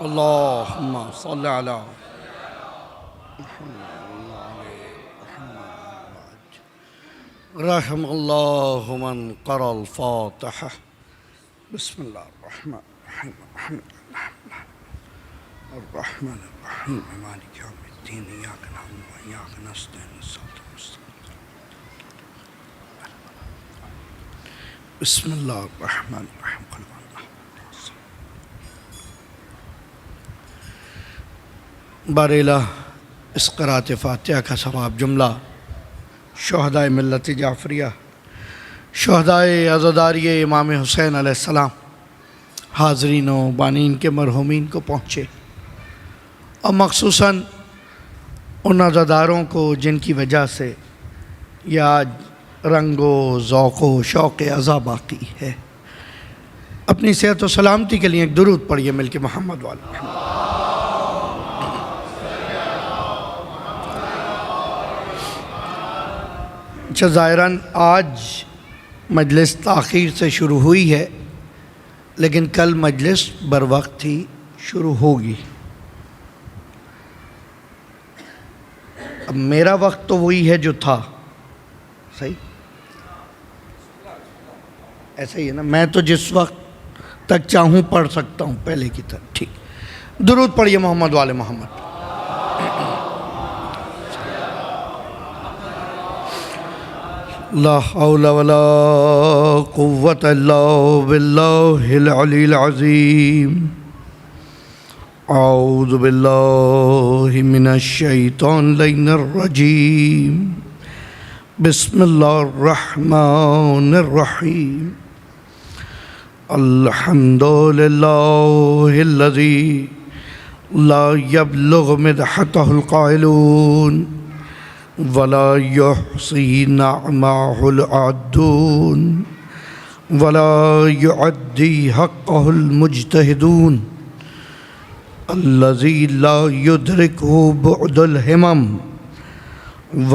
اللهم صل على رحم الله من قرأ الفاتحة. بسم الله الرحمن الرحيم. الحمد لله الرحمن الرحيم مالك يوم الدين إياك نعبد وإياك نستعين الصراط المستقيم. بسم الله الرحمن الرحيم. قل هو الله أحد. بارئلہ اس قرأت فاتحہ کا ثواب جملہ شہدائے ملت جعفریہ، شہدائے عزاداری امام حسین علیہ السلام، حاضرین و بانین کے مرحومین کو پہنچے، اور مخصوصاً ان عزاداروں کو جن کی وجہ سے یہ آج رنگ و ذوق و شوق عزا باقی ہے. اپنی صحت و سلامتی کے لیے ایک درود پڑھیے مل کے محمد والا. ظاہراً آج مجلس تاخیر سے شروع ہوئی ہے، لیکن کل مجلس بر وقت ہی شروع ہوگی. اب میرا وقت تو وہی ہے جو تھا، صحیح ایسا ہی ہے نا، میں تو جس وقت تک چاہوں پڑھ سکتا ہوں پہلے کی طرح. ٹھیک، درود پڑھیے محمد والے محمد. لا حول ولا قوة إلا بالله العلي العظيم. أعوذ بالله من الشيطان اللعين الرجيم. بسم الله الرحمن الرحيم. الحمد لله الذي لا يبلغ مدحته القائلون ولا يحصي نعمه العادون ولا يعدي حقه المجتهدون الذي لا يدركه بعد الهمم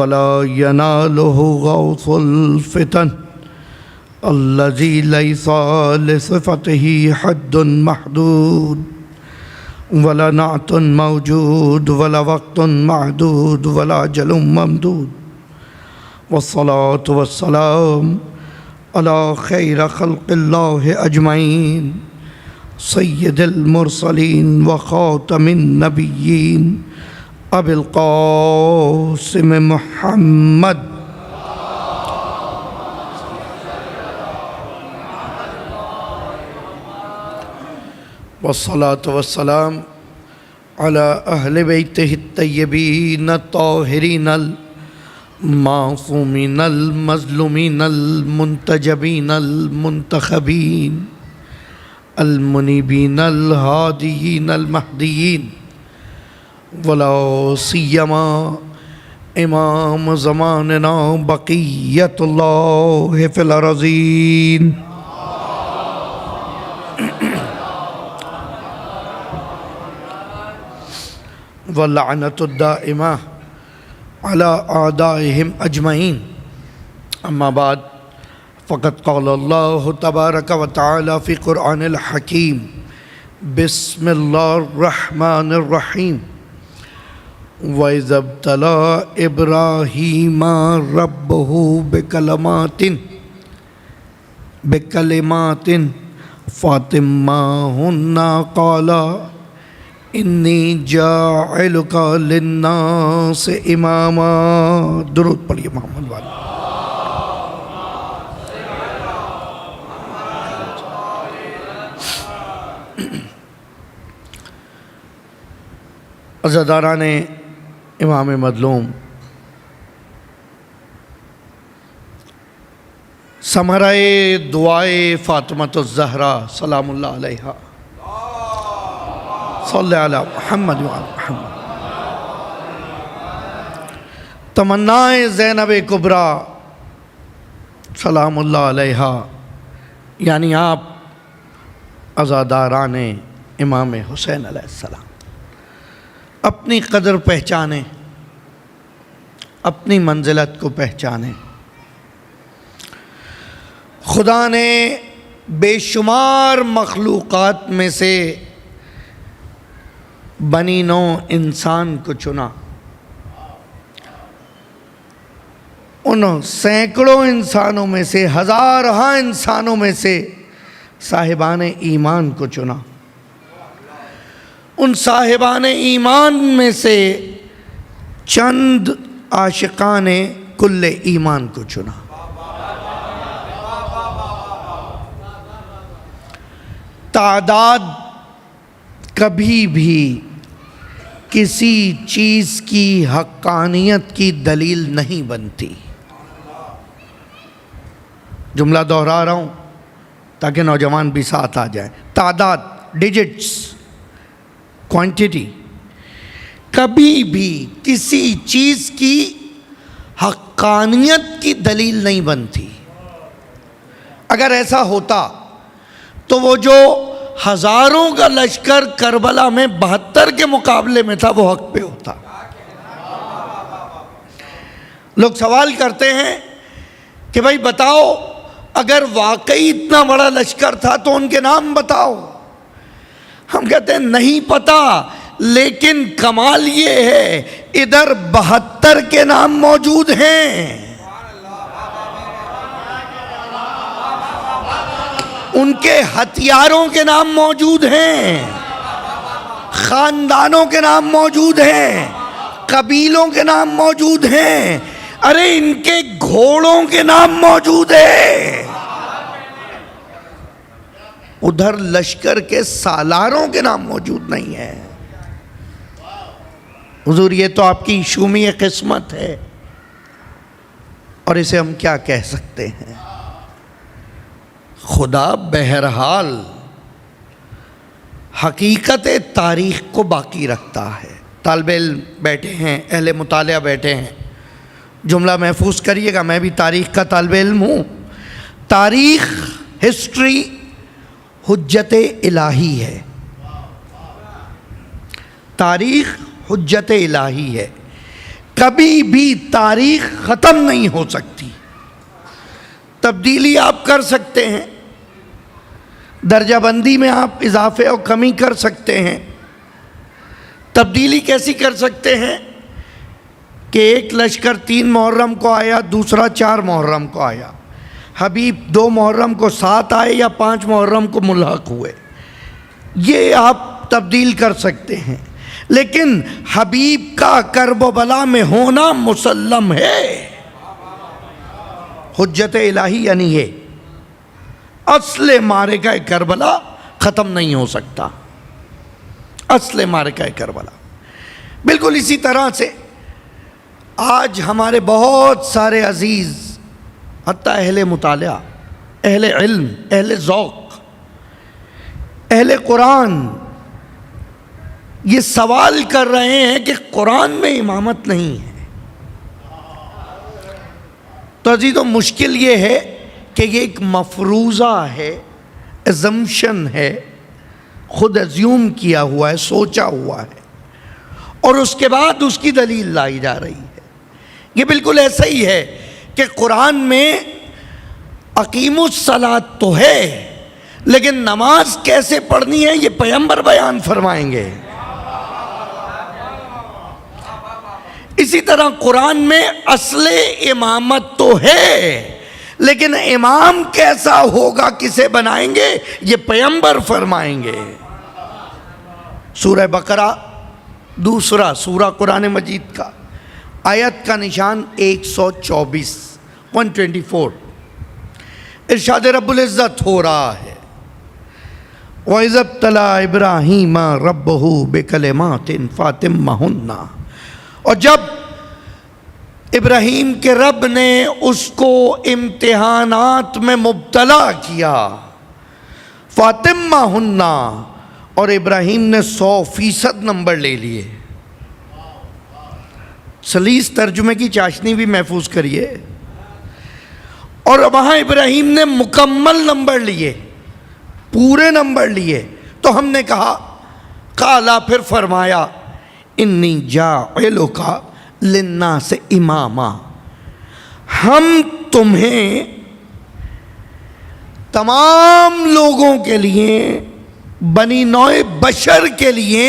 ولا يناله غوث الفتن الذي ليس لصفته حد محدود ولا نعت موجود ولا وقت معدود ولا أجل ممدود. والصلاة والسلام على خير خلق الله أجمعين سيد المرسلين وخاتم النبيين أبي القاسم محمد والصلاة والسلام على أهل بيته الطيبين الطاهرين المعصومين المظلومين المنتجبين المنتخبين المنيبين الهاديين المهديين ولا سيما إمام زماننا بقية الله في الأرضين. واللعنة الدائمة على أعدائهم أجمعين. أما بعد، فقد قال الله تبارك وتعالى في قرآن الحكيم: بسم الله الرحمن الرحيم. وإذا ابتلى إبراهيم ربه بكلمات فأتمهن قال انی جاعلک للناس اماما. درود پڑھیے محمد والا. عزاداران امام مظلوم، ثمرہ دعائے فاطمۃ الزہرا سلام اللہ علیہا، صلی علی محمد وعلی محمد. تمنائے زینب کبریٰ سلام اللہ علیہا، یعنی آپ عزاداران امام حسین علیہ السلام اپنی قدر پہچانیں، اپنی منزلت کو پہچانیں. خدا نے بے شمار مخلوقات میں سے بنی نو انسان کو چنا، ان سینکڑوں انسانوں میں سے، ہزارہا انسانوں میں سے صاحبان ایمان کو چنا، ان صاحبان ایمان میں سے چند عاشقان کل ایمان کو چنا۔ تعداد کبھی بھی کسی چیز کی حقانیت کی دلیل نہیں بنتی۔ جملہ دہرا رہا ہوں تاکہ نوجوان بھی ساتھ آ جائیں۔ تعداد، ڈیجٹس، کوانٹٹی کبھی بھی کسی چیز کی حقانیت کی دلیل نہیں بنتی۔ اگر ایسا ہوتا تو وہ جو ہزاروں کا لشکر کربلا میں 72 کے مقابلے میں تھا وہ حق پہ ہوتا۔ لوگ سوال کرتے ہیں کہ بھائی بتاؤ، اگر واقعی اتنا بڑا لشکر تھا تو ان کے نام بتاؤ۔ ہم کہتے ہیں نہیں پتا، لیکن کمال یہ ہے ادھر 72 کے نام موجود ہیں، ان کے ہتھیاروں کے نام موجود ہیں، خاندانوں کے نام موجود ہیں، قبیلوں کے نام موجود ہیں، ارے ان کے گھوڑوں کے نام موجود ہیں۔ ادھر لشکر کے سالاروں کے نام موجود نہیں ہے۔ حضور یہ تو آپ کی شومی قسمت ہے، اور اسے ہم کیا کہہ سکتے ہیں؟ خدا بہرحال حقیقت تاریخ کو باقی رکھتا ہے۔ طالب علم بیٹھے ہیں، اہل مطالعہ بیٹھے ہیں، جملہ محفوظ کریے گا، میں بھی تاریخ کا طالب علم ہوں۔ تاریخ، ہسٹری حجت الہی ہے، تاریخ حجت الہی ہے، کبھی بھی تاریخ ختم نہیں ہو سکتی۔ تبدیلی آپ کر سکتے ہیں، درجہ بندی میں آپ اضافے اور کمی کر سکتے ہیں۔ تبدیلی کیسی کر سکتے ہیں کہ ایک لشکر 3 محرم کو آیا، دوسرا 4 محرم کو آیا، حبیب 2 محرم کو ساتھ آئے یا 5 محرم کو ملحق ہوئے، یہ آپ تبدیل کر سکتے ہیں، لیکن حبیب کا کرب و بلا میں ہونا مسلم ہے۔ حجت الہی یعنی یہ اصل معرکہ کربلا ختم نہیں ہو سکتا، اصل معرکہ کربلا۔ بالکل اسی طرح سے آج ہمارے بہت سارے عزیز، حتیٰ اہل مطالعہ، اہل علم، اہل ذوق، اہل قرآن، یہ سوال کر رہے ہیں کہ قرآن میں امامت نہیں ہے۔ تو عزیزو مشکل یہ ہے کہ یہ ایک مفروضہ ہے، ازمپشن ہے، خود ازیوم کیا ہوا ہے، سوچا ہوا ہے، اور اس کے بعد اس کی دلیل لائی جا رہی ہے۔ یہ بالکل ایسا ہی ہے کہ قرآن میں اقیموا الصلاۃ تو ہے، لیکن نماز کیسے پڑھنی ہے یہ پیغمبر بیان فرمائیں گے۔ اسی طرح قرآن میں اصل امامت تو ہے، لیکن امام کیسا ہوگا، کسے بنائیں گے، یہ پیغمبر فرمائیں گے۔ سورہ بقرہ دوسرا سورہ قرآن مجید کا، آیت کا نشان 124 124، ارشاد رب العزت ہو رہا ہے، وَإِذَا ابْتَلَىٰ إِبْرَاهِيمَ رَبُّهُ بِكَلِمَاتٍ فَأَتَمَّهُنَّ، اور جب ابراہیم کے رب نے اس کو امتحانات میں مبتلا کیا، فَأَتَمَّهُنَّ، اور ابراہیم نے 100% نمبر لے لیے۔ سلیس ترجمے کی چاشنی بھی محفوظ کریے، اور وہاں ابراہیم نے مکمل نمبر لیے، پورے نمبر لیے، تو ہم نے کہا، قالا، پھر فرمایا، انی جاعلک للناس اماما، ہم تمہیں تمام لوگوں کے لیے، بنی نوع بشر کے لیے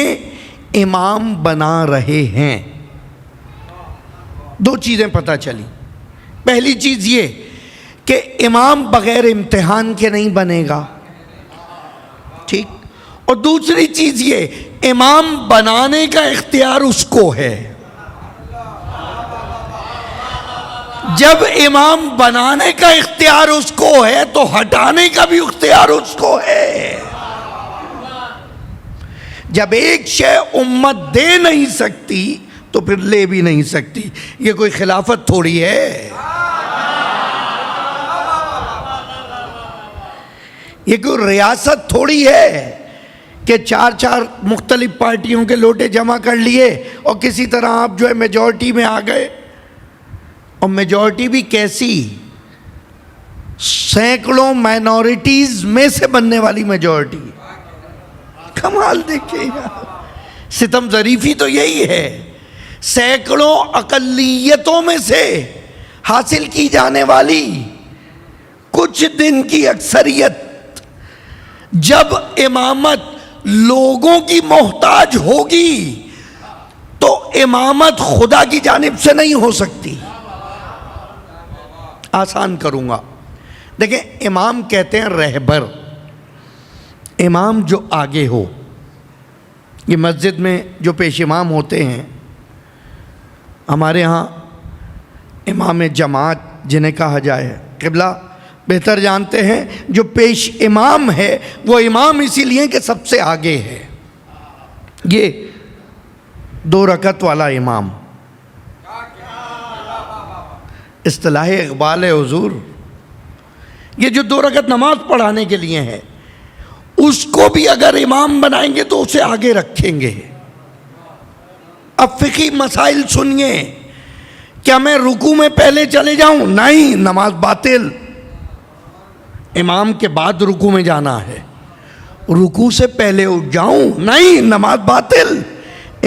امام بنا رہے ہیں، دو چیزیں پتہ چلی۔ پہلی چیز یہ کہ امام بغیر امتحان کے نہیں بنے گا، ٹھیک، اور دوسری چیز یہ امام بنانے کا اختیار اس کو ہے۔ جب امام بنانے کا اختیار اس کو ہے تو ہٹانے کا بھی اختیار اس کو ہے۔ جب ایک شے امت دے نہیں سکتی تو پھر لے بھی نہیں سکتی۔ یہ کوئی خلافت تھوڑی ہے، یہ کوئی ریاست تھوڑی ہے کہ چار چار مختلف پارٹیوں کے لوٹے جمع کر لیے اور کسی طرح آپ جو ہے میجورٹی میں آ گئے، اور میجورٹی بھی کیسی، سینکڑوں مائنورٹیز میں سے بننے والی میجورٹی۔ کمال دیکھیں، ستم ظریفی تو یہی ہے، سینکڑوں اقلیتوں میں سے حاصل کی جانے والی کچھ دن کی اکثریت جب امامت لوگوں کی محتاج ہوگی تو امامت خدا کی جانب سے نہیں ہو سکتی۔ آسان کروں گا، دیکھیں امام کہتے ہیں رہبر، امام جو آگے ہو۔ یہ مسجد میں جو پیش امام ہوتے ہیں، ہمارے ہاں امام جماعت جنہیں کہا جائے، قبلہ بہتر جانتے ہیں، جو پیش امام ہے وہ امام اسی لیے کہ سب سے آگے ہے۔ یہ 2 رکعت والا امام اصطلاح اقبال ہے حضور، یہ جو 2 رکعت نماز پڑھانے کے لیے ہے، اس کو بھی اگر امام بنائیں گے تو اسے آگے رکھیں گے۔ اب فقہی مسائل سنیے، کیا میں رکوع میں پہلے چلے جاؤں؟ نہیں، نماز باطل۔ امام کے بعد رکوع میں جانا ہے۔ رکوع سے پہلے اٹھ جاؤں؟ نہیں، نماز باطل۔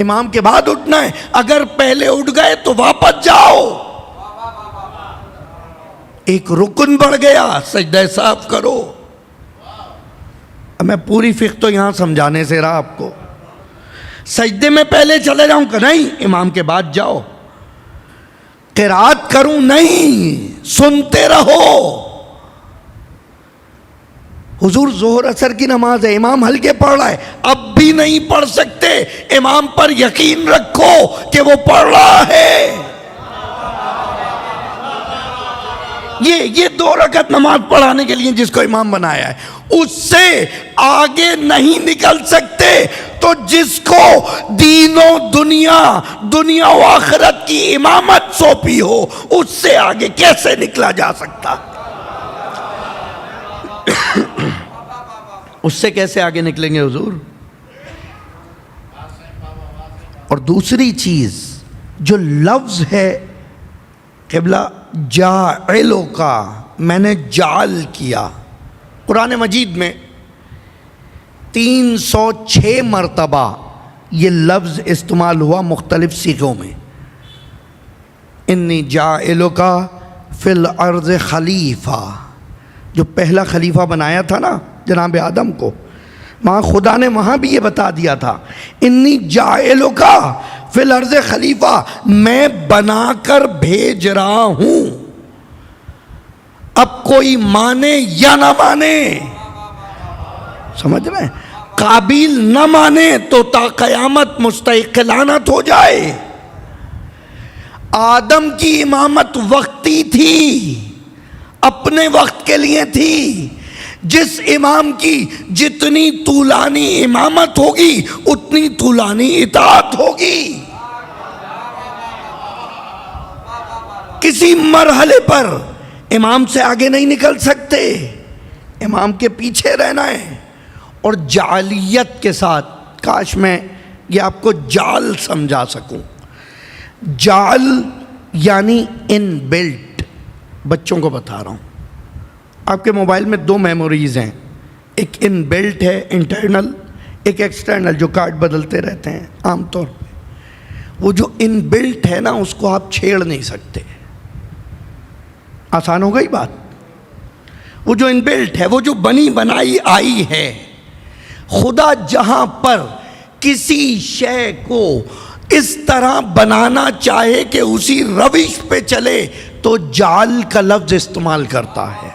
امام کے بعد اٹھنا ہے، اگر پہلے اٹھ گئے تو واپس جاؤ۔ ایک رکن بڑھ گیا، سجدہ صاف کرو۔ میں پوری فقہ تو یہاں سمجھانے سے رہا آپ کو۔ سجدے میں پہلے چلے جاؤں کہ نہیں، امام کے بعد جاؤ۔ قرات کروں؟ نہیں، سنتے رہو۔ حضور ظہر اثر کی نماز ہے، امام ہلکے پڑھ رہا ہے، اب بھی نہیں پڑھ سکتے، امام پر یقین رکھو کہ وہ پڑھ رہا ہے۔ یہ 2 رکعت نماز پڑھانے کے لیے جس کو امام بنایا ہے، اس سے آگے نہیں نکل سکتے۔ تو جس کو دین و دنیا و آخرت کی امامت سونپی ہو، اس سے آگے کیسے نکلا جا سکتا؟ اس سے کیسے آگے نکلیں گے حضور؟ اور دوسری چیز جو لفظ ہے قبلہ جاعلوں کا، میں نے جعل کیا، قرآن مجید میں 306 مرتبہ یہ لفظ استعمال ہوا مختلف صیغوں میں۔ انی جاعلک فی الارض خلیفہ، جو پہلا خلیفہ بنایا تھا نا جناب آدم کو، وہاں خدا نے وہاں بھی یہ بتا دیا تھا، انی جاعلک فی الارض خلیفہ، میں بنا کر بھیج رہا ہوں۔ اب کوئی مانے یا نہ مانے، سمجھ رہے ہیں، قابل نہ مانے تو تا قیامت مستحق لعنت ہو جائے۔ آدم کی امامت وقتی تھی، اپنے وقت کے لیے تھی۔ جس امام کی جتنی طولانی امامت ہوگی اتنی طولانی اطاعت ہوگی۔ کسی مرحلے پر امام سے آگے نہیں نکل سکتے، امام کے پیچھے رہنا ہے۔ اور جعلیت کے ساتھ، کاش میں یہ آپ کو جعل سمجھا سکوں۔ جعل یعنی ان بلٹ، بچوں کو بتا رہا ہوں، آپ کے موبائل میں 2 میموریز ہیں، ایک ان بلٹ ہے انٹرنل، ایک ایکسٹرنل جو کارڈ بدلتے رہتے ہیں عام طور پہ۔ وہ جو ان بلٹ ہے نا، اس کو آپ چھیڑ نہیں سکتے۔ آسان ہو گئی بات؟ وہ جو ان بلٹ ہے، وہ جو بنی بنائی آئی ہے، خدا جہاں پر کسی شے کو اس طرح بنانا چاہے کہ اسی روش پہ چلے تو جعل کا لفظ استعمال کرتا ہے۔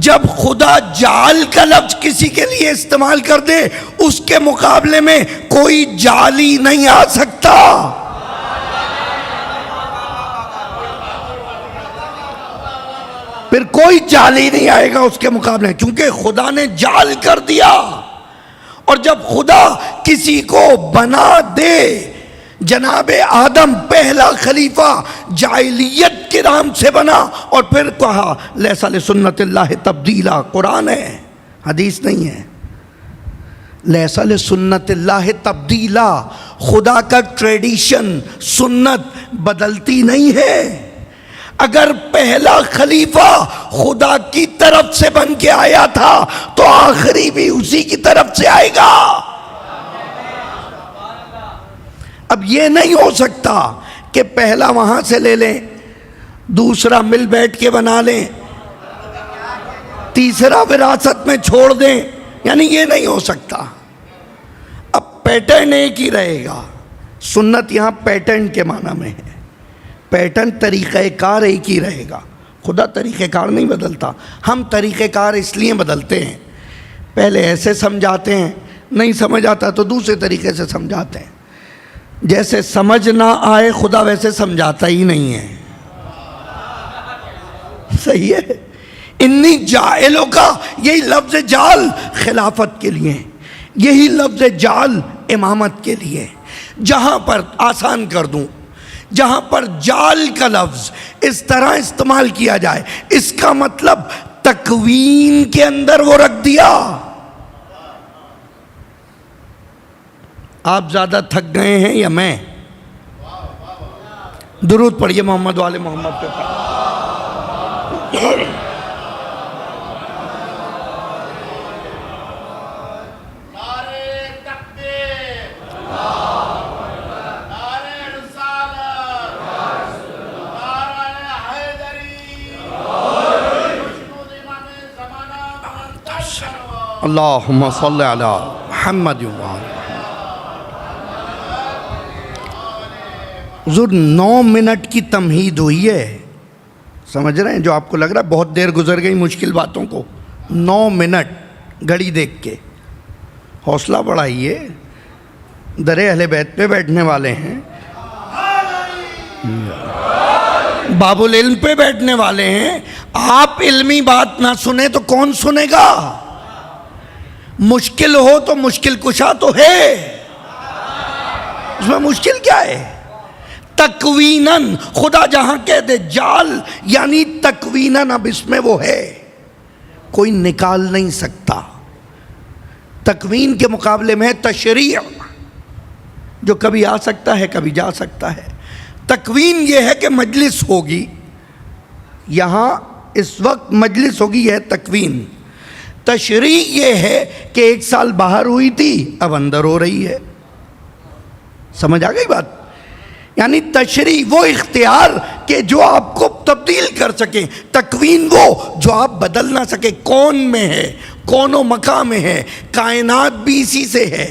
جب خدا جعل کا لفظ کسی کے لیے استعمال کر دے اس کے مقابلے میں کوئی جعلی نہیں آ سکتا۔ پھر کوئی جعلی نہیں آئے گا اس کے مقابلے، کیونکہ خدا نے جعل کر دیا۔ اور جب خدا کسی کو بنا دے، جناب آدم پہلا خلیفہ جاہلیت کے نام سے بنا، اور پھر کہا لیس لسنت اللہ تبدیلا، قرآن ہے حدیث نہیں ہے۔ لیس لسنت اللہ تبدیلا، خدا کا ٹریڈیشن سنت بدلتی نہیں ہے۔ اگر پہلا خلیفہ خدا کی طرف سے بن کے آیا تھا تو آخری بھی اسی کی طرف سے آئے گا۔ اب یہ نہیں ہو سکتا کہ پہلا وہاں سے لے لیں، دوسرا مل بیٹھ کے بنا لیں، تیسرا وراثت میں چھوڑ دیں، یعنی یہ نہیں ہو سکتا۔ اب پیٹرن ایک ہی رہے گا۔ سنت یہاں پیٹرن کے معنی میں ہے، پیٹرن طریقہ کار ایک ہی رہے گا۔ خدا طریقہ کار نہیں بدلتا، ہم طریقہ کار اس لیے بدلتے ہیں، پہلے ایسے سمجھاتے ہیں، نہیں سمجھ آتا تو دوسرے طریقے سے سمجھاتے ہیں۔ جیسے سمجھ نہ آئے خدا ویسے سمجھاتا ہی نہیں ہے، صحیح ہے۔ انی جاعلوں کا یہی لفظ جعل خلافت کے لیے، یہی لفظ جعل امامت کے لیے۔ جہاں پر آسان کر دوں، جہاں پر جعل کا لفظ اس طرح استعمال کیا جائے، اس کا مطلب تکوین کے اندر وہ رکھ دیا۔ آپ زیادہ تھک گئے ہیں یا میں؟ درود پڑھیے محمد والے محمد پہ۔ اللہم صلی علی محمد حضور 9 منٹ کی تمہید ہوئی ہے، سمجھ رہے ہیں؟ جو آپ کو لگ رہا ہے بہت دیر گزر گئی مشکل باتوں کو، 9 منٹ گھڑی دیکھ کے حوصلہ بڑھائیے۔ در اہل بیت پہ بیٹھنے والے ہیں، باب العلم پہ بیٹھنے والے ہیں، آپ علمی بات نہ سنیں تو کون سنے گا؟ مشکل ہو تو مشکل کشا تو ہے، اس میں مشکل کیا ہے؟ تکویناً خدا جہاں کہہ دے جعل یعنی تکویناً، اب اس میں وہ ہے، کوئی نکال نہیں سکتا۔ تکوین کے مقابلے میں تشریع، جو کبھی آ سکتا ہے کبھی جا سکتا ہے۔ تکوین یہ ہے کہ مجلس ہوگی، یہاں اس وقت مجلس ہوگی، یہ ہے تکوین۔ تشریع یہ ہے کہ 1 سال باہر ہوئی تھی اب اندر ہو رہی ہے، سمجھ آ گئی بات؟ یعنی تشریع وہ اختیار کہ جو آپ کو تبدیل کر سکے، تکوین وہ جو آپ بدل نہ سکے۔ کون میں ہے، کون و مکان میں ہے، کائنات بھی اسی سے ہے۔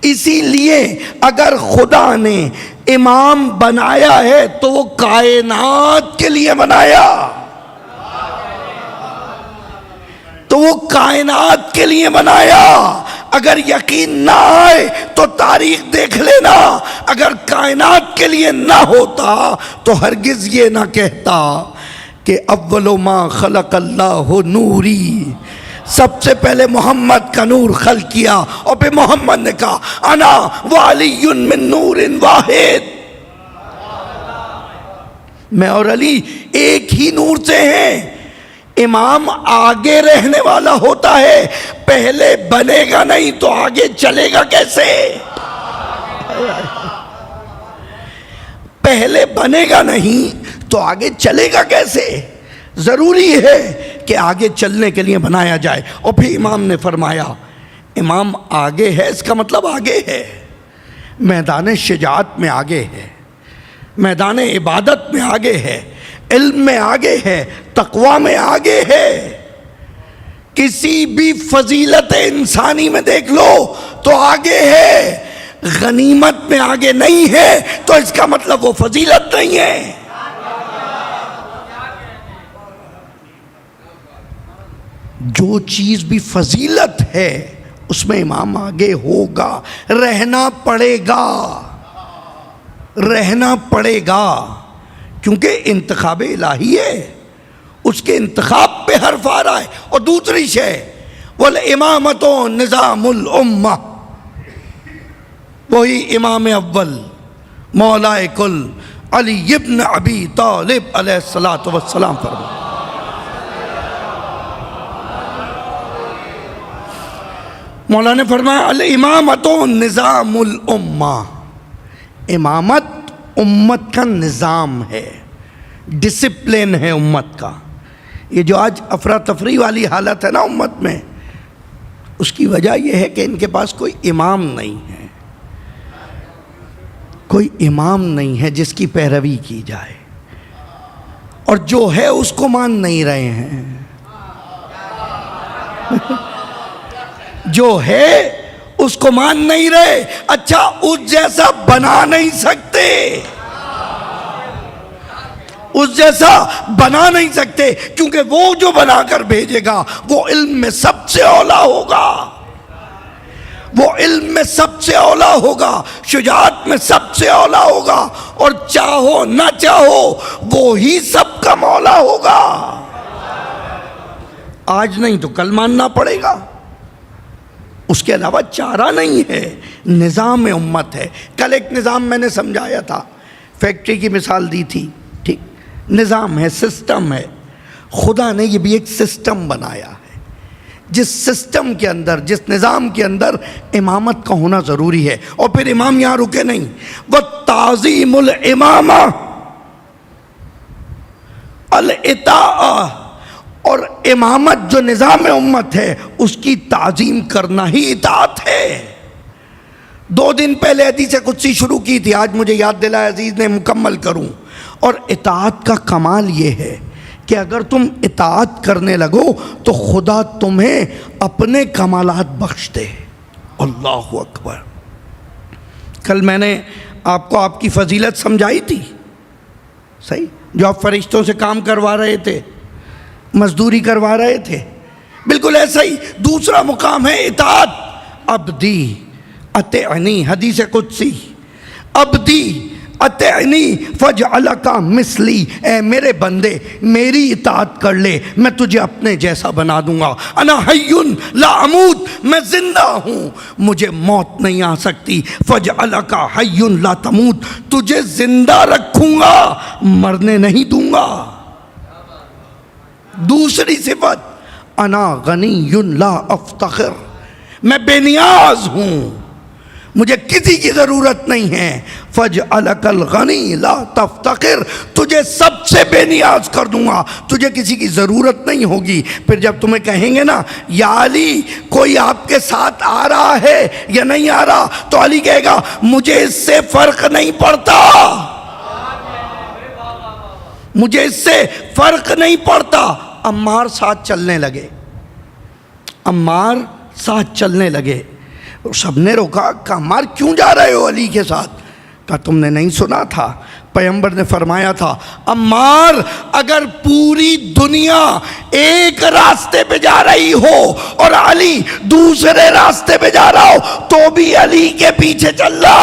اسی لیے اگر خدا نے امام بنایا ہے تو وہ کائنات کے لیے بنایا، تو وہ کائنات کے لیے بنایا۔ اگر یقین نہ آئے تو تاریخ دیکھ لینا، اگر کائنات کے لیے نہ ہوتا تو ہرگز یہ نہ کہتا کہ اول ما خلق اللہ نوری، سب سے پہلے محمد کا نور خلق کیا، اور پھر محمد نے کہا انا وعلی من نور واحد، میں اور علی ایک ہی نور سے ہیں۔ امام آگے رہنے والا ہوتا ہے، پہلے بنے گا نہیں تو آگے چلے گا کیسے؟ پہلے بنے گا نہیں تو آگے چلے گا کیسے؟ ضروری ہے کہ آگے چلنے کے لیے بنایا جائے۔ اور پھر امام نے فرمایا امام آگے ہے، اس کا مطلب آگے ہے، میدان شجاعت میں آگے ہے، میدان عبادت میں آگے ہے، علم میں آگے ہے، تقوی میں آگے ہے۔ کسی بھی فضیلت انسانی میں دیکھ لو تو آگے ہے، غنیمت میں آگے نہیں ہے تو اس کا مطلب وہ فضیلت نہیں ہے۔ جو چیز بھی فضیلت ہے اس میں امام آگے ہوگا، رہنا پڑے گا، رہنا پڑے گا، کیونکہ انتخاب الہی ہے، اس کے انتخاب پہ حرف آ رہا ہے۔ اور دوسری شے والامامۃ نظام الامہ، وہی امام اول مولائے کل علی ابن ابی طالب علیہ الصلاۃ والسلام فرمایا۔ مولا نے فرمایا الامامۃ نظام الامہ، امامت امت کا نظام ہے، ڈسپلن ہے امت کا۔ یہ جو آج افراتفری والی حالت ہے نا امت میں، اس کی وجہ یہ ہے کہ ان کے پاس کوئی امام نہیں ہے، کوئی امام نہیں ہے جس کی پیروی کی جائے، اور جو ہے اس کو مان نہیں رہے ہیں۔ جو ہے اس کو مان نہیں رہے، اچھا اس جیسا بنا نہیں سکتے، اس جیسا بنا نہیں سکتے، کیونکہ وہ جو بنا کر بھیجے گا وہ علم میں سب سے اولا ہوگا، وہ علم میں سب سے اولا ہوگا، شجاعت میں سب سے اولا ہوگا، اور چاہو نہ چاہو وہی سب کا مولا ہوگا۔ آج نہیں تو کل ماننا پڑے گا، اس کے علاوہ چارہ نہیں ہے، نظام امت ہے۔ کل ایک نظام میں نے سمجھایا تھا، فیکٹری کی مثال دی تھی، ٹھیک، نظام ہے، سسٹم ہے، خدا نے یہ بھی ایک سسٹم بنایا ہے، جس سسٹم کے اندر، جس نظام کے اندر امامت کا ہونا ضروری ہے۔ اور پھر امام یہاں رکے نہیں، وَتَعْظِيمُ الْإِمَامَةِ الْإِطَاعَةِ، اور امامت جو نظام امت ہے اس کی تعظیم کرنا ہی اطاعت ہے۔ 2 دن پہلے حدیث قدسی شروع کی تھی، آج مجھے یاد دلایا عزیز نے، مکمل کروں۔ اور اطاعت کا کمال یہ ہے کہ اگر تم اطاعت کرنے لگو تو خدا تمہیں اپنے کمالات بخش دے۔ اللہ اکبر۔ کل میں نے آپ کو آپ کی فضیلت سمجھائی تھی، صحیح، جو آپ فرشتوں سے کام کروا رہے تھے، مزدوری کروا رہے تھے، بالکل ایسا ہی دوسرا مقام ہے اطاعت۔ عبدی اطعنی، حدیث قدسی، عبدی اطعنی فاجعلک مثلی، اے میرے بندے میری اطاعت کر لے، میں تجھے اپنے جیسا بنا دوں گا۔ انا حی لا اموت، میں زندہ ہوں، مجھے موت نہیں آ سکتی۔ فاجعلک حی لا تموت، تجھے زندہ رکھوں گا، مرنے نہیں دوں گا۔ دوسری صفت انا غنی لا افتخر، میں بے نیاز ہوں، مجھے کسی کی ضرورت نہیں ہے۔ فاجعلک الغنی لا تفتخر، تجھے سب سے بے نیاز کر دوں گا، تجھے کسی کی ضرورت نہیں ہوگی۔ پھر جب تمہیں کہیں گے نا یا علی کوئی آپ کے ساتھ آ رہا ہے یا نہیں آ رہا، تو علی کہے گا مجھے اس سے فرق نہیں پڑتا، مجھے اس سے فرق نہیں پڑتا۔ عمار ساتھ چلنے لگے، عمار ساتھ چلنے لگے، سب نے روکا کہ عمار کیوں جا رہے ہو علی کے ساتھ؟ کہا تم نے نہیں سنا تھا، پیغمبر نے فرمایا تھا عمار اگر پوری دنیا ایک راستے پہ جا رہی ہو اور علی دوسرے راستے پہ جا رہا ہو تو بھی علی کے پیچھے چلنا،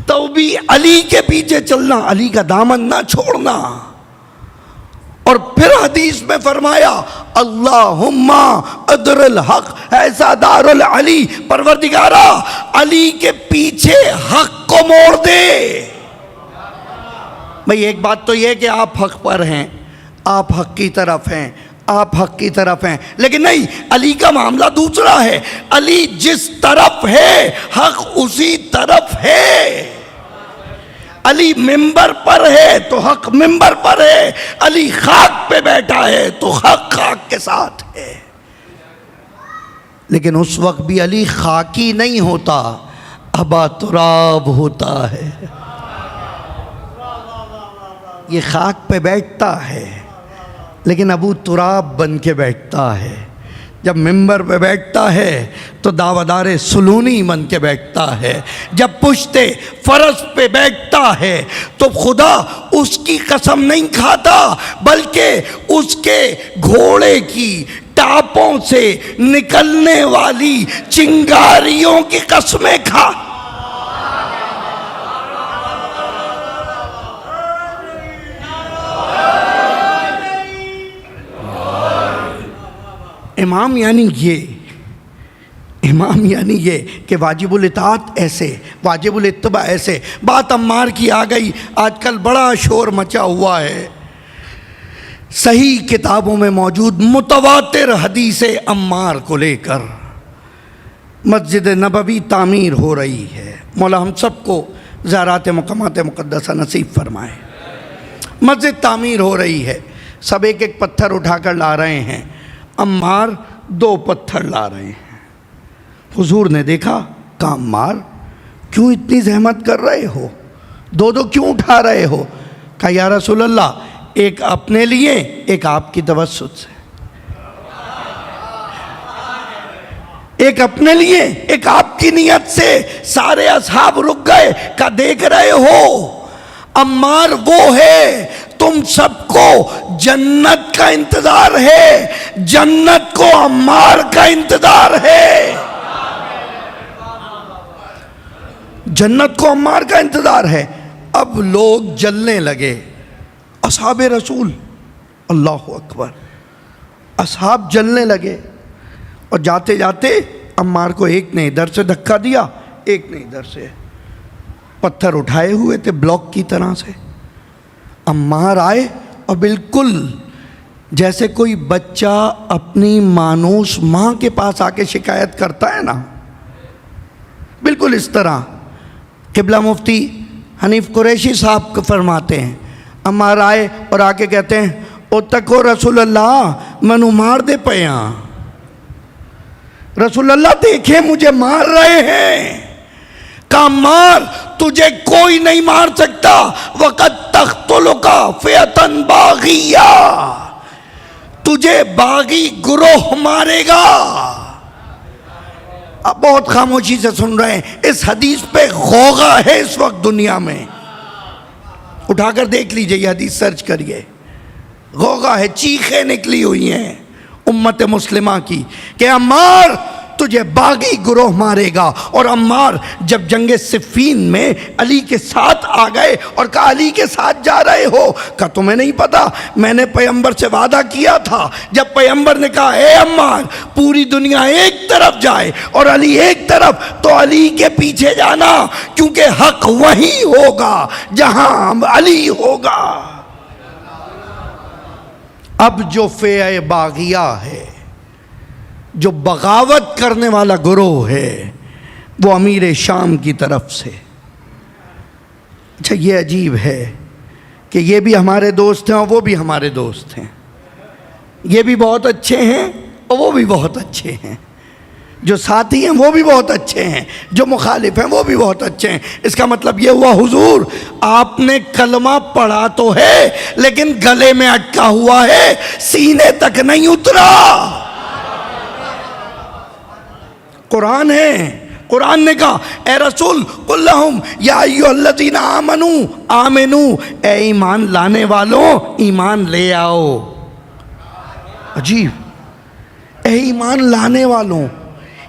تو بھی علی کے پیچھے چلنا، علی کا دامن نہ چھوڑنا۔ اور پھر حدیث میں فرمایا اللہم ادر الحق ایسا دار العلی، پروردگارا علی کے پیچھے حق کو موڑ دے۔ بھئی ایک بات تو یہ کہ آپ حق پر ہیں، آپ حق کی طرف ہیں، آپ حق کی طرف ہیں، لیکن نہیں، علی کا معاملہ دوسرا ہے۔ علی جس طرف ہے حق اسی طرف ہے، علی ممبر پر ہے تو حق ممبر پر ہے، علی خاک پہ بیٹھا ہے تو حق خاک کے ساتھ ہے۔ لیکن اس وقت بھی علی خاکی نہیں ہوتا، ابا تراب ہوتا ہے، یہ خاک پہ بیٹھتا ہے، لیکن ابو تراب بن کے بیٹھتا ہے، جب ممبر پہ بیٹھتا ہے تو دعویدار سلونی بن کے بیٹھتا ہے، جب پشت فرس پہ بیٹھتا ہے تو خدا اس کی قسم نہیں کھاتا بلکہ اس کے گھوڑے کی ٹاپوں سے نکلنے والی چنگاریوں کی قسمیں کھا۔ امام یعنی یہ کہ واجب الاطاعت ایسے، واجب الاتباع ایسے۔ بات عمار کی آ گئی، آج کل بڑا شور مچا ہوا ہے، صحیح کتابوں میں موجود متواتر حدیث عمار کو لے کر مسجد نبوی تعمیر ہو رہی ہے۔ مولا ہم سب کو زیارات مقامات مقدسہ نصیب فرمائے۔ مسجد تعمیر ہو رہی ہے، سب ایک ایک پتھر اٹھا کر لا رہے ہیں، عمار 2 پتھر لا رہے ہیں۔ حضور نے دیکھا، کہا عمار کیوں اتنی زحمت کر رہے ہو، 2 کیوں اٹھا رہے ہو؟ کہا یا رسول اللہ، ایک اپنے لیے، ایک آپ کی توسط سے، ایک اپنے لیے، ایک آپ کی نیت سے۔ سارے اصحاب رک گئے، کہا دیکھ رہے ہو عمار وہ ہے، تم سب کو جنت کا انتظار ہے، جنت کو عمار کا انتظار ہے، جنت کو عمار کا انتظار ہے۔ اب لوگ جلنے لگے، اصحاب رسول، اللہ اکبر، اصحاب جلنے لگے، اور جاتے جاتے عمار کو ایک نے ادھر سے دھکا دیا، ایک نے ادھر سے، پتھر اٹھائے ہوئے تھے بلاک کی طرح سے۔ عمار آئے اور بالکل جیسے کوئی بچہ اپنی مانوس ماں کے پاس آ کے شکایت کرتا ہے نا، بالکل اس طرح قبلہ مفتی حنیف قریشی صاحب کو فرماتے ہیں، عمار آئے اور آ کے کہتے ہیں او تکو رسول اللہ منو مار دے پیاں، رسول اللہ دیکھیں مجھے مار رہے ہیں۔ کہا عمار تجھے کوئی نہیں مار سکتا، وقت تقتلک فئۃ باغیہ، تجھے باغی گروہ مارے گا۔ اب بہت خاموشی سے سن رہے ہیں، اس حدیث پہ غوغا ہے اس وقت دنیا میں، اٹھا کر دیکھ لیجئے، یہ حدیث سرچ کریے، غوغا ہے، چیخیں نکلی ہوئی ہیں امت مسلمہ کی کہ عمار تجھے باغی گروہ مارے گا۔ اور عمار جب جنگ صفین میں علی کے ساتھ آ گئے اور کہا علی کے ساتھ جا رہے ہو، کہا تمہیں نہیں پتا میں نے پیغمبر سے وعدہ کیا تھا، جب پیغمبر نے کہا اے عمار پوری دنیا ایک طرف جائے اور علی ایک طرف، تو علی کے پیچھے جانا، کیونکہ حق وہی ہوگا جہاں علی ہوگا۔ اب جو فئہ باغیہ ہے، جو بغاوت کرنے والا گروہ ہے، وہ امیر شام کی طرف سے۔ اچھا یہ عجیب ہے کہ یہ بھی ہمارے دوست ہیں اور وہ بھی ہمارے دوست ہیں، یہ بھی بہت اچھے ہیں اور وہ بھی بہت اچھے ہیں، جو ساتھی ہیں وہ بھی بہت اچھے ہیں، جو مخالف ہیں وہ بھی بہت اچھے ہیں۔ اس کا مطلب یہ ہوا حضور آپ نے کلمہ پڑھا تو ہے لیکن گلے میں اٹکا ہوا ہے، سینے تک نہیں اترا۔ قرآن ہے، قرآن نے کہا اے رسول قل لہم یا ایھا الذین آمنوا آمنوا، اے ایمان لانے والوں ایمان لے آؤ۔ عجیب، اے ایمان لانے والوں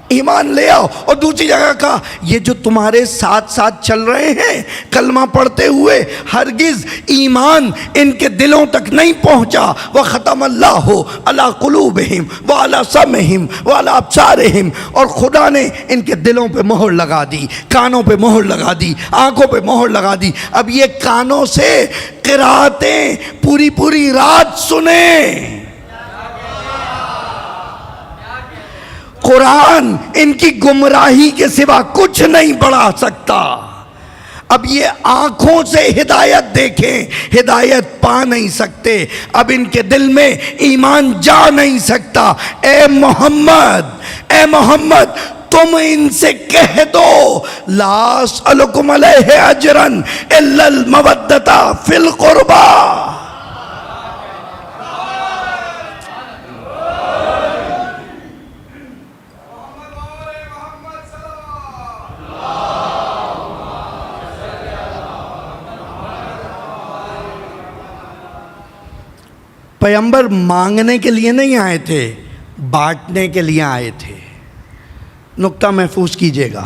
ایمان لے آؤ۔ اور دوسری جگہ کہا یہ جو تمہارے ساتھ ساتھ چل رہے ہیں کلمہ پڑھتے ہوئے، ہرگز ایمان ان کے دلوں تک نہیں پہنچا۔ وَخَتَمَ اللَّهُ عَلَىٰ قُلُوبِهِمْ وَعَلَىٰ سَمْعِهِمْ وَعَلَىٰ أَبْصَارِهِمْ، اور خدا نے ان کے دلوں پہ مہر لگا دی، کانوں پہ مہر لگا دی، آنکھوں پہ مہر لگا دی۔ اب یہ کانوں سے قراتیں پوری پوری رات سنیں، قرآن ان کی گمراہی کے سوا کچھ نہیں بڑھا سکتا۔ اب یہ آنکھوں سے ہدایت دیکھیں، ہدایت پا نہیں سکتے، اب ان کے دل میں ایمان جا نہیں سکتا۔ اے محمد تم ان سے کہہ دو لا اسألکم علیہ اجرا الا المودۃ فی القربی، پیغمبر مانگنے کے لیے نہیں آئے تھے، بانٹنے کے لیے آئے تھے۔ نقطہ محفوظ کیجئے گا،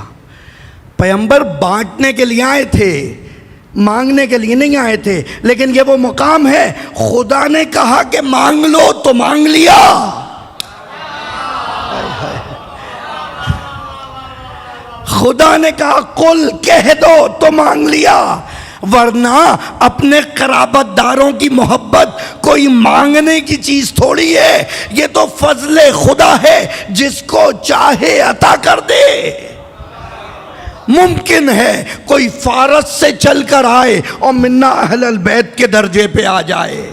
پیغمبر بانٹنے کے لیے آئے تھے، مانگنے کے لیے نہیں آئے تھے۔ لیکن یہ وہ مقام ہے، خدا نے کہا کہ مانگ لو تو مانگ لیا۔ خدا نے کہا قل کہہ دو تو مانگ لیا، ورنہ اپنے قرابت داروں کی محبت کوئی مانگنے کی چیز تھوڑی ہے، یہ تو فضل خدا ہے، جس کو چاہے عطا کر دے۔ ممکن ہے کوئی فارس سے چل کر آئے اور منا اہل البیت کے درجے پہ آ جائے،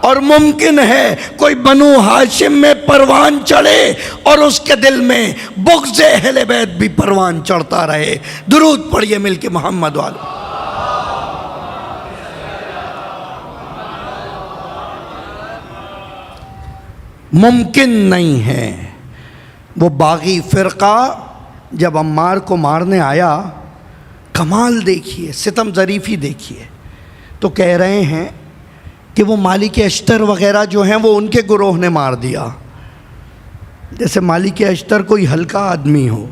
اور ممکن ہے کوئی بنو ہاشم میں پروان چڑھے اور اس کے دل میں بغض اہل بیت بھی پروان چڑھتا رہے۔ درود پڑھیے مل کے محمد والو۔ ممکن نہیں ہے۔ وہ باغی فرقہ جب عمار کو مارنے آیا، کمال دیکھیے، ستم ظریفی دیکھیے، تو کہہ رہے ہیں کہ وہ مالک اشتر وغیرہ جو ہیں وہ ان کے گروہ نے مار دیا۔ جیسے مالک اشتر کوئی ہلکا آدمی ہو۔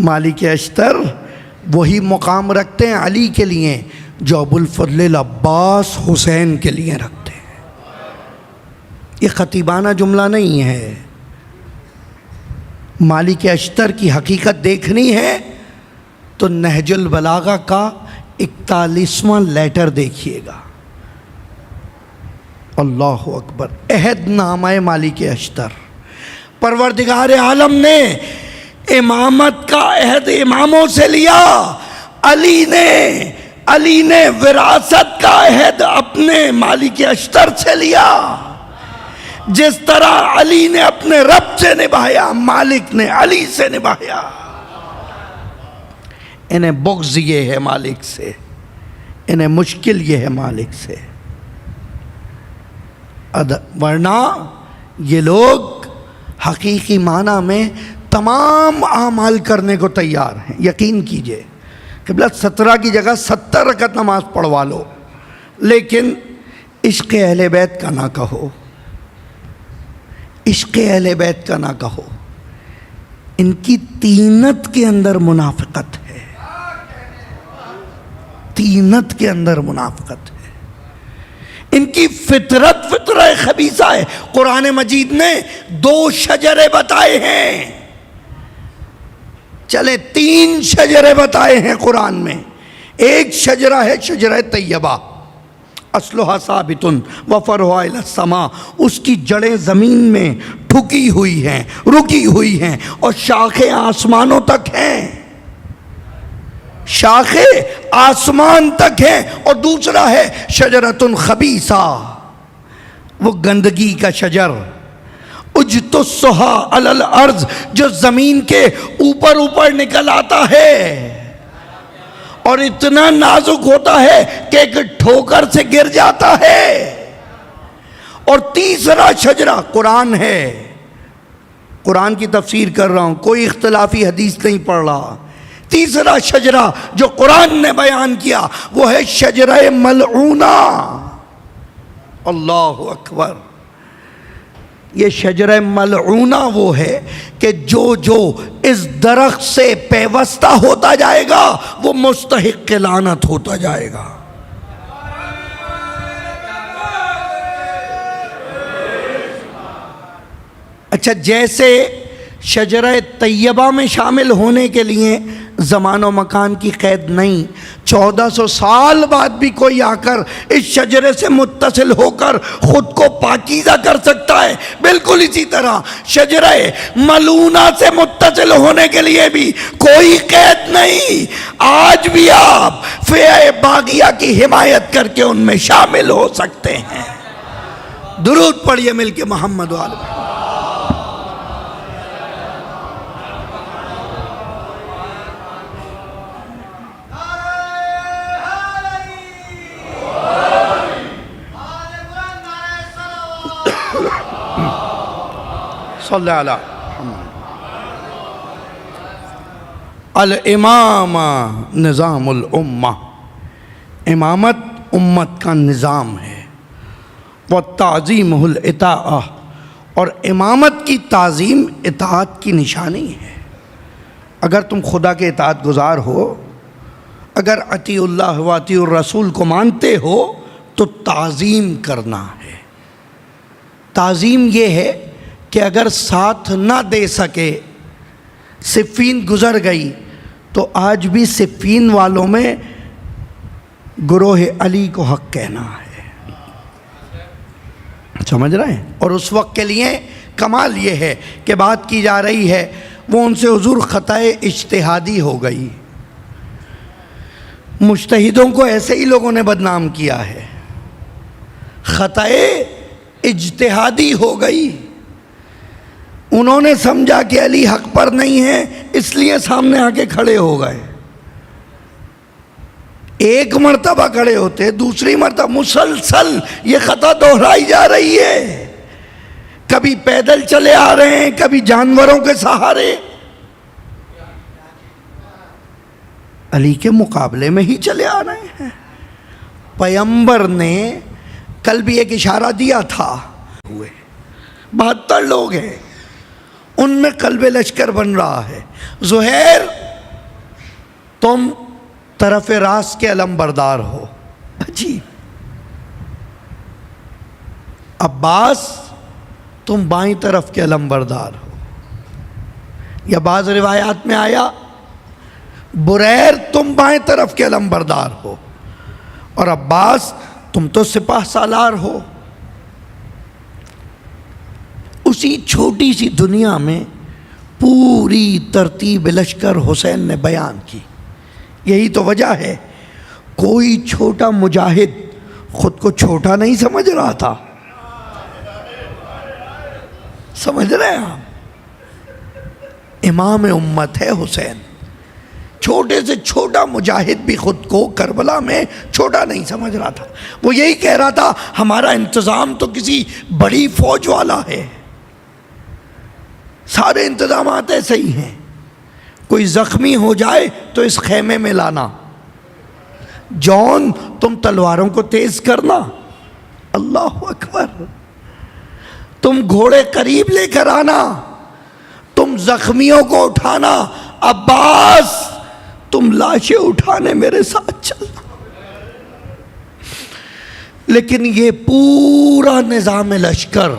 مالک اشتر وہی مقام رکھتے ہیں علی کے لیے جو ابو الفضل العباس حسین کے لیے رکھتے ہیں۔ یہ خطیبانہ جملہ نہیں ہے۔ مالک اشتر کی حقیقت دیکھنی ہے تو نہج البلاغہ کا 41واں لیٹر دیکھیے گا۔ اللہ اکبر، عہد نامہ مالک اشتر۔ پروردگار عالم نے امامت کا عہد اماموں سے لیا، علی نے وراثت کا عہد اپنے مالک اشتر سے لیا۔ جس طرح علی نے اپنے رب سے نبھایا، مالک نے علی سے نبھایا۔ انہیں بغض یہ ہے مالک سے، انہیں مشکل یہ ہے مالک سے، ورنہ یہ لوگ حقیقی معنی میں تمام اعمال کرنے کو تیار ہیں۔ یقین کیجئے قبلہ 17 کی جگہ 70 رکعت نماز پڑھوا لو، لیکن عشق اہل بیت کا نہ کہو، عشق اہل بیت کا نہ کہو۔ ان کی طینت کے اندر منافقت ہے، طینت کے اندر منافقت ہے۔ ان کی فطرہ خبیثہ ہے۔ قرآن مجید نے 2 شجرے بتائے ہیں، چلے 3 شجرے بتائے ہیں قرآن میں۔ ایک شجرہ ہے شجرہ طیبہ، اصلها ثابت وفرعها الی السماء، اس کی جڑیں زمین میں ٹھکی ہوئی ہیں، رکی ہوئی ہیں، اور شاخیں آسمانوں تک ہیں، شاخیں آسمان تک ہیں۔ اور دوسرا ہے شجرۃ خبیثہ، وہ گندگی کا شجر، اجتثها علی الارض، جو زمین کے اوپر نکل آتا ہے اور اتنا نازک ہوتا ہے کہ ایک ٹھوکر سے گر جاتا ہے۔ اور تیسرا شجرہ قرآن ہے، قرآن کی تفسیر کر رہا ہوں، کوئی اختلافی حدیث نہیں پڑھ رہا۔ تیسرا شجرہ جو قرآن نے بیان کیا وہ ہے شجرہ ملعونہ۔ اللہ اکبر، یہ شجرہ ملعونہ وہ ہے کہ جو اس درخت سے پیوستہ ہوتا جائے گا وہ مستحق لعنت ہوتا جائے گا۔ اچھا، جیسے شجرہ طیبہ میں شامل ہونے کے لیے زمان و مکان کی قید نہیں، 1400 سال بعد بھی کوئی آ کر اس شجرے سے متصل ہو کر خود کو پاکیزہ کر سکتا ہے، بالکل اسی طرح شجرہ ملعونہ سے متصل ہونے کے لیے بھی کوئی قید نہیں۔ آج بھی آپ فیہ باغیہ کی حمایت کر کے ان میں شامل ہو سکتے ہیں۔ درود پڑھیے مل کے محمد والے۔ صلی اللہ علیہ الامام نظام الامہ، امامت امت کا نظام ہے، وَتَعْظِيمُ الْإِطَاعَةُ، اور امامت کی تعظیم اطاعت کی نشانی ہے۔ اگر تم خدا کے اطاعت گزار ہو، اگر اطیعوا اللہ و اطیعوا الرسول کو مانتے ہو تو تعظیم کرنا ہے۔ تعظیم یہ ہے کہ اگر ساتھ نہ دے سکے، صفین گزر گئی، تو آج بھی صفین والوں میں گروہ علی کو حق کہنا ہے، سمجھ رہے ہیں؟ اور اس وقت کے لیے کمال یہ ہے کہ بات کی جا رہی ہے وہ ان سے حضور خطأ اجتہادی ہو گئی۔ مجتہدوں کو ایسے ہی لوگوں نے بدنام کیا ہے، خطأ اجتہادی ہو گئی۔ انہوں نے سمجھا کہ علی حق پر نہیں ہے، اس لیے سامنے آ کے کھڑے ہو گئے۔ ایک مرتبہ کھڑے ہوتے، دوسری مرتبہ مسلسل یہ خطا دہرائی جا رہی ہے۔ کبھی پیدل چلے آ رہے ہیں، کبھی جانوروں کے سہارے، علی کے مقابلے میں ہی چلے آ رہے ہیں۔ پیغمبر نے کل بھی ایک اشارہ دیا تھا، 72 لوگ ہیں، ان میں قلب لشکر بن رہا ہے۔ زہیر تم طرف راست کے علمبردار ہو، عجیب۔ عباس تم بائیں طرف کے علمبردار ہو، یا بعض روایات میں آیا بریر تم بائیں طرف کے علمبردار ہو، اور عباس تم تو سپاہ سالار ہو۔ اسی چھوٹی سی دنیا میں پوری ترتیب لشکر حسین نے بیان کی۔ یہی تو وجہ ہے کوئی چھوٹا مجاہد خود کو چھوٹا نہیں سمجھ رہا تھا، سمجھ رہے ہیں آپ؟ امام امت ہے حسین، چھوٹے سے چھوٹا مجاہد بھی خود کو کربلا میں چھوٹا نہیں سمجھ رہا تھا۔ وہ یہی کہہ رہا تھا ہمارا انتظام تو کسی بڑی فوج والا ہے، سارے انتظامات ایسے ہی ہیں، کوئی زخمی ہو جائے تو اس خیمے میں لانا، جون تم تلواروں کو تیز کرنا، اللہ اکبر، تم گھوڑے قریب لے کر آنا، تم زخمیوں کو اٹھانا، عباس تم لاشیں اٹھانے میرے ساتھ چلنا۔ لیکن یہ پورا نظام لشکر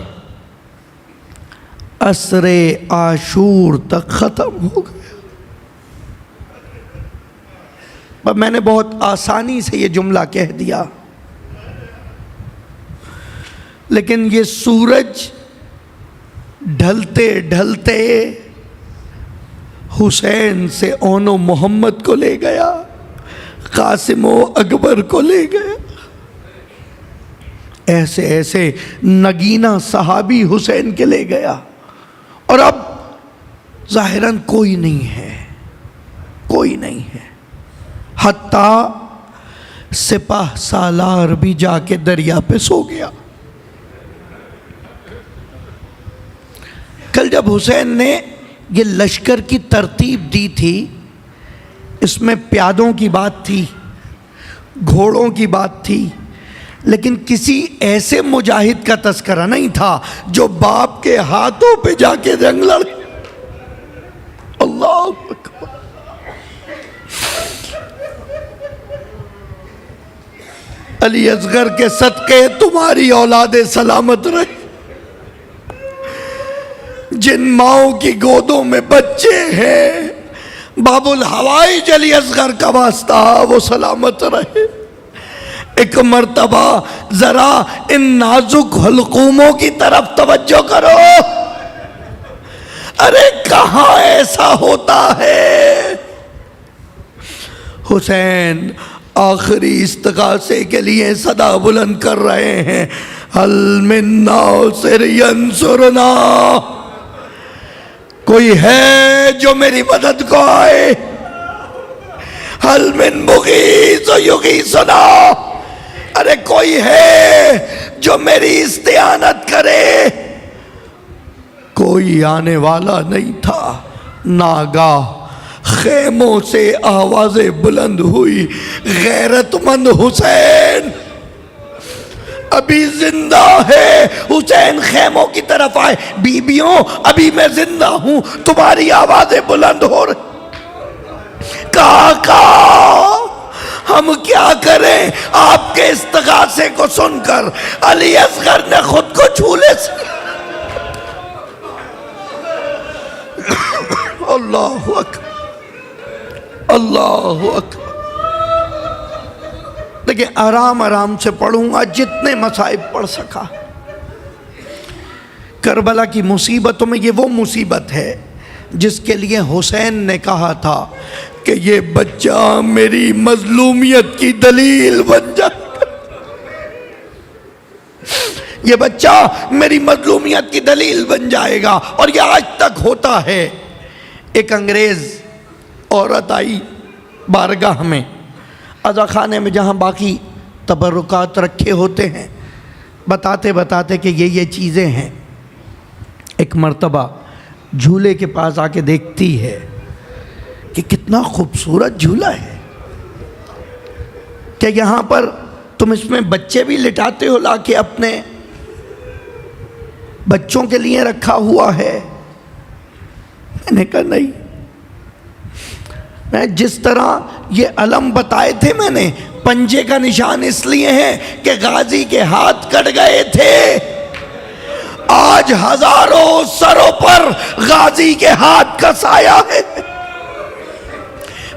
عصر عاشور تک ختم ہو گیا۔ میں نے بہت آسانی سے یہ جملہ کہہ دیا، لیکن یہ سورج ڈھلتے ڈھلتے حسین سے اون و محمد کو لے گیا، قاسم و اکبر کو لے گیا، ایسے ایسے نگینہ صحابی حسین کے لے گیا، اور اب ظاہراً کوئی نہیں ہے، کوئی نہیں ہے، حتیٰ سپاہ سالار بھی جا کے دریا پہ سو گیا۔ کل جب حسین نے یہ لشکر کی ترتیب دی تھی، اس میں پیادوں کی بات تھی، گھوڑوں کی بات تھی، لیکن کسی ایسے مجاہد کا تذکرہ نہیں تھا جو باپ کے ہاتھوں پہ جا کے جنگ لڑ۔ اللہ اکبر، علی اصغر کے صدقے تمہاری اولاد سلامت رہے، جن ماؤں کی گودوں میں بچے ہیں، باب الحوائج علی اصغر کا واسطہ، وہ سلامت رہے۔ ایک مرتبہ ذرا ان نازک حلقوموں کی طرف توجہ کرو، ارے کہاں ایسا ہوتا ہے؟ حسین آخری استغاثے کے لیے صدا بلند کر رہے ہیں، حل من ناصر ینصرنا، کوئی ہے جو میری مدد کو آئے؟ حل من مغیث یغیثنا، ارے کوئی ہے جو میری استعانت کرے؟ کوئی آنے والا نہیں تھا۔ ناگاہ خیموں سے آوازیں بلند ہوئی، غیرت مند حسین ابھی زندہ ہے۔ حسین خیموں کی طرف آئے، بیبیوں ابھی میں زندہ ہوں، تمہاری آوازیں بلند ہو رہی۔ کہا ہم کیا کریں آپ کے استغاثے کو سن کر؟ علی اصغر نے خود کو جھولے سے اللہ اکبر اللہ اکبر۔ دیکھیں آرام آرام سے پڑھوں گا جتنے مصائب پڑھ سکا۔ کربلا کی مصیبتوں میں یہ وہ مصیبت ہے جس کے لیے حسین نے کہا تھا کہ یہ بچہ میری مظلومیت کی دلیل بن جائے گا، یہ بچہ میری مظلومیت کی دلیل بن جائے گا، اور یہ آج تک ہوتا ہے۔ ایک انگریز عورت آئی بارگاہ میں، عزا خانے میں جہاں باقی تبرکات رکھے ہوتے ہیں، بتاتے کہ یہ چیزیں ہیں۔ ایک مرتبہ جھولے کے پاس آ کے دیکھتی ہے کہ کتنا خوبصورت جھولا ہے، کہ یہاں پر تم اس میں بچے بھی لٹاتے ہو، لا کے اپنے بچوں کے لیے رکھا ہوا ہے؟ میں نے کہا نہیں، میں جس طرح یہ علم بتائے تھے میں نے، پنجے کا نشان اس لیے ہے کہ غازی کے ہاتھ کٹ گئے تھے، آج ہزاروں سروں پر غازی کے ہاتھ کا سایہ ہے۔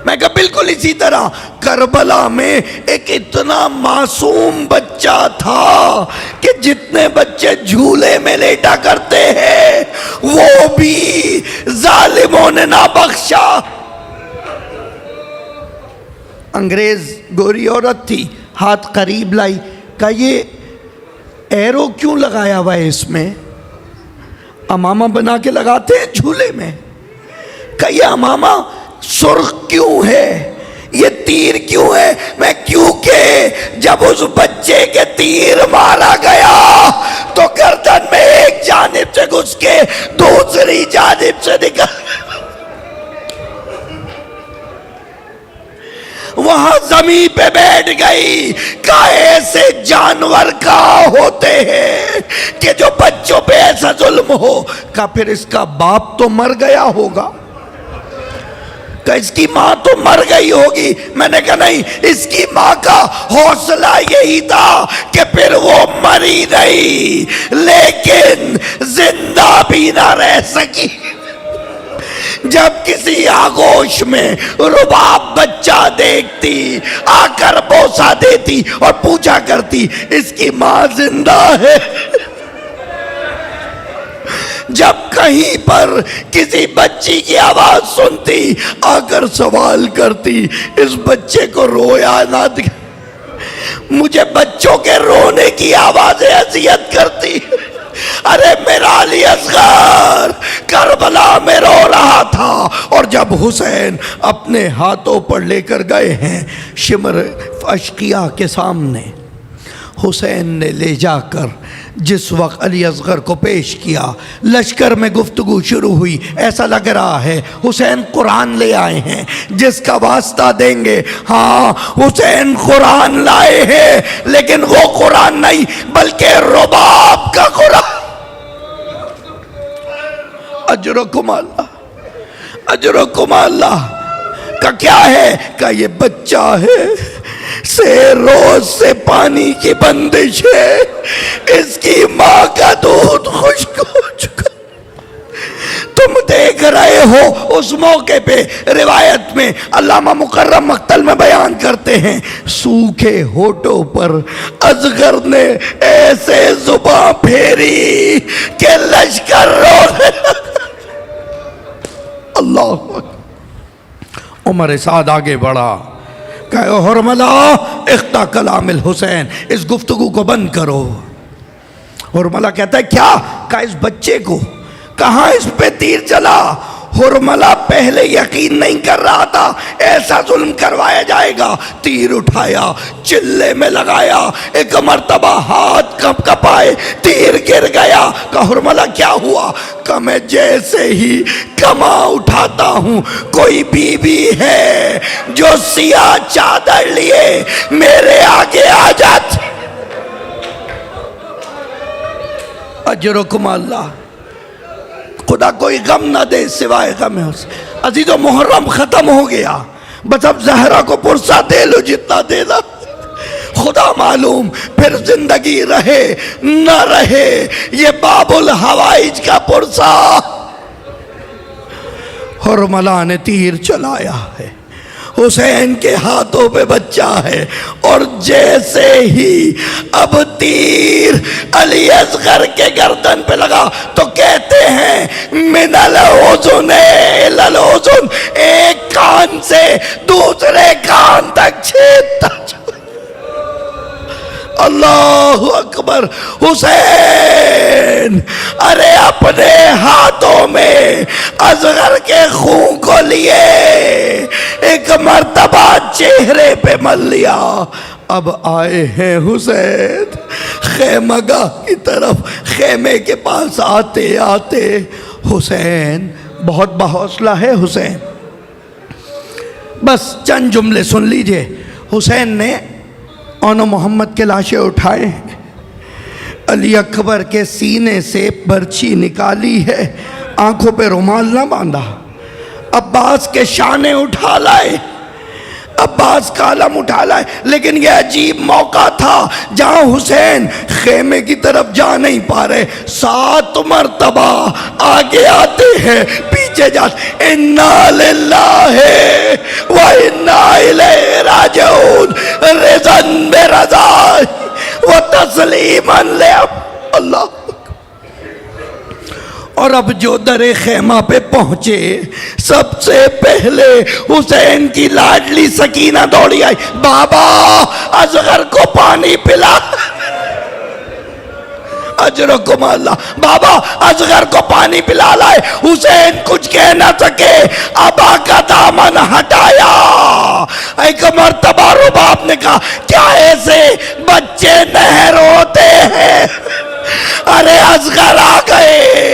میں کہا بالکل اسی طرح کربلا میں ایک اتنا معصوم بچہ تھا کہ جتنے بچے جھولے میں لیٹا کرتے ہیں وہ بھی ظالموں نے نہ بخشا۔ انگریز گوری عورت تھی، ہاتھ قریب لائی، کہا یہ ایرو کیوں لگایا ہوا ہے اس میں؟ امامہ بنا کے لگاتے ہیں جھولے میں۔ کہا یہ امامہ سرخ کیوں ہے، یہ تیر کیوں ہے؟ میں کیونکہ جب اس بچے کے تیر مارا گیا تو گردن میں ایک جانب سے گھس کے دوسری جانب سے نکل، وہاں زمین پہ بیٹھ گئی۔ کہا ایسے جانور کہاں ہوتے ہیں کہ جو بچوں پہ ایسا ظلم ہو؟ کہا پھر اس کا باپ تو مر گیا ہوگا، کہ اس کی ماں تو مر گئی ہوگی۔ میں نے کہا نہیں، اس کی ماں کا حوصلہ یہی تھا کہ پھر وہ مری نہیں لیکن زندہ بھی نہ رہ سکی۔ جب کسی آغوش میں رباب بچہ دیکھتی، آ کر بوسہ دیتی اور پوچھا کرتی اس کی ماں زندہ ہے۔ جب کہیں پر کسی بچی کی آواز سنتی، آ کر سوال کرتی اس بچے کو رویا نہ دکھ۔ مجھے بچوں کے رونے کی آوازیں اذیت کرتی۔ ارے میرا علی اصغر کربلا میں رو رہا تھا، اور جب حسین اپنے ہاتھوں پر لے کر گئے ہیں شمر اشقیاء کے سامنے، حسین نے لے جا کر جس وقت علی اصغر کو پیش کیا، لشکر میں گفتگو شروع ہوئی۔ ایسا لگ رہا ہے حسین قرآن لے آئے ہیں جس کا واسطہ دیں گے۔ ہاں حسین قرآن لائے ہیں، لیکن وہ قرآن نہیں بلکہ رباب کا قرآن۔ اجرکم اللہ، اجرکم اللہ کا کیا ہے؟ کہ یہ بچہ ہے، سے روز سے پانی کی بندش ہے، اس کی ماں کا دودھ خشک ہو چکا۔ تم دیکھ رہے ہو اس موقع پہ روایت میں علامہ مکرم مقتل میں بیان کرتے ہیں، سوکھے ہونٹوں پر اصغر نے ایسے زباں پھیری کہ لشکر رونے لگا۔ اللہ اکبر۔ عمر سعد آگے بڑھا، کہا حرملہ اختا کلام الحسین، اس گفتگو کو بند کرو۔ حرملہ کہتا ہے کیا؟ کہا اس بچے کو، کہاں اس پہ تیر چلا؟ حرملہ پہلے یقین نہیں کر رہا تھا ایسا ظلم کروایا جائے گا۔ تیر اٹھایا، چلے میں لگایا، ایک مرتبہ ہاتھ کپ کپائے، تیر گر گیا۔ کہا حرملہ کیا ہوا؟ کہ میں جیسے ہی کما اٹھاتا ہوں کوئی بی بی ہے جو سیاہ چادر لیے میرے آگے آ جاتی۔ اجرکم اللہ، خدا کوئی غم نہ دے سوائے غم حسین۔ عزیز و محرم ختم ہو گیا، بس اب زہرا کو پرسہ دے لو جتنا دینا، خدا معلوم پھر زندگی رہے نہ رہے۔ یہ باب الحوائج کا پرسہ حرملا نے تیر چلایا ہے، حسین کے ہاتھوں پہ بچہ ہے، اور جیسے ہی اب تیر علی اصغر کے گردن پہ لگا تو کہتے ہیں من الاذن الی الاذن، ایک کان سے دوسرے کان تک چھیدتا چلا۔ اللہ اکبر۔ حسین ارے اپنے ہاتھوں میں اصغر کے خون کو لیے، ایک مرتبہ چہرے پہ مل لیا۔ اب آئے ہیں حسین خیمہ گاہ کی طرف، خیمے کے پاس آتے آتے حسین بہت باحوصلہ ہے حسین، بس چند جملے سن لیجئے۔ حسین نے اون محمد کے لاشیں اٹھائے، علی اکبر کے سینے سے برچھی نکالی ہے، آنکھوں پہ رومال نہ باندھا، عباس کے شانے اٹھا لائے، عباس کا علم اٹھا لائے۔ لیکن یہ عجیب موقع تھا جہاں حسین خیمے کی طرف جا نہیں پا رہے، 7 مرتبہ آگے آتے ہیں پیچھے جاتے، انا للہ و انا الیہ راجعون، رضاً برضا و تسلیما اللہ۔ اور اب جو در خیمہ پہ پہنچے، سب سے پہلے حسین کی لاڈلی سکینہ دوڑی آئی، بابا اصغر کو پانی پلا، اجرکم اللہ، بابا اصغر کو پانی پلا لائے۔ حسین کچھ کہہ نہ سکے، ابا کا دامن ہٹایا۔ ایک مرتبہ رباب نے کہا کیا ایسے بچے نہر ہوتے ہیں؟ ارے اصغر آ گئے،